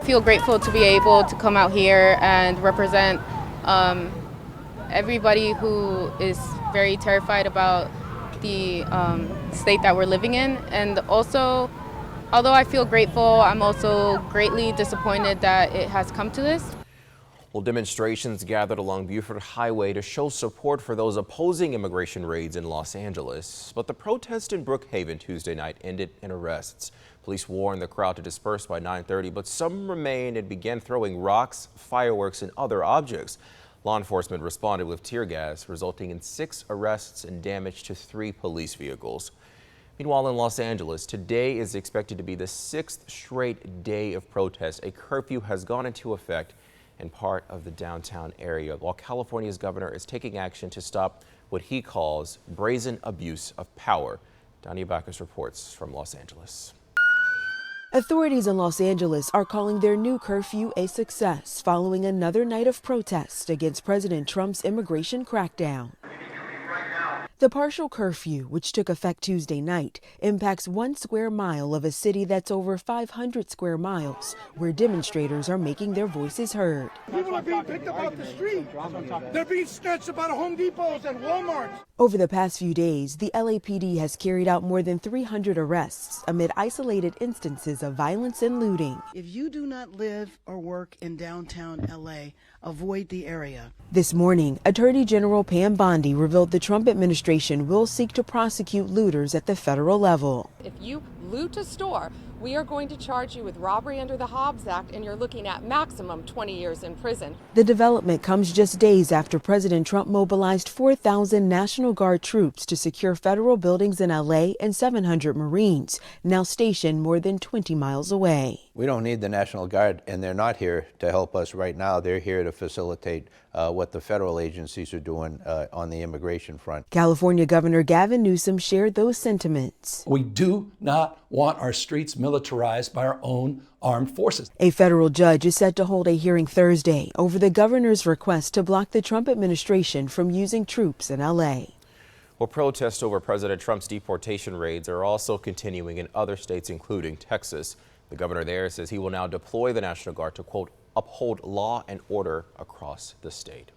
feel grateful to be able to come out here and represent everybody who is very terrified about the state that we're living in. And also, although I feel grateful, I'm also greatly disappointed that it has come to this. Well, demonstrations gathered along Buford Highway to show support for those opposing immigration raids in Los Angeles. But the protest in Brookhaven Tuesday night ended in arrests. Police warned the crowd to disperse by 9:30, but some remained and began throwing rocks, fireworks, and other objects. Law enforcement responded with tear gas, resulting in 6 arrests and damage to 3 police vehicles. Meanwhile, in Los Angeles, today is expected to be the 6th straight day of protest. A curfew has gone into effect in part of the downtown area, while California's governor is taking action to stop what he calls brazen abuse of power. Donnie Bacchus reports from Los Angeles. Authorities in Los Angeles are calling their new curfew a success following another night of protest against President Trump's immigration crackdown. The partial curfew, which took effect Tuesday night, impacts 1 square mile of a city that's over 500 square miles, where demonstrators are making their voices heard. People are being picked up off the street. They're being snatched up out of Home Depots and Walmarts. Over the past few days, the LAPD has carried out more than 300 arrests amid isolated instances of violence and looting. If you do not live or work in downtown LA, avoid the area. This morning, Attorney General Pam Bondi revealed the Trump administration will seek to prosecute looters at the federal level. If you loot a store, we are going to charge you with robbery under the Hobbs Act, and you're looking at maximum 20 years in prison. The development comes just days after President Trump mobilized 4,000 National Guard troops to secure federal buildings in LA and 700 Marines, now stationed more than 20 miles away. We don't need the National Guard, and they're not here to help us right now. They're here to facilitate what the federal agencies are doing on the immigration front. California Governor Gavin Newsom shared those sentiments. We do not want our streets militarized by our own armed forces. A federal judge is set to hold a hearing Thursday over the governor's request to block the Trump administration from using troops in LA. Well, protests over President Trump's deportation raids are also continuing in other states, including Texas. The governor there says he will now deploy the National Guard to, quote, uphold law and order across the state.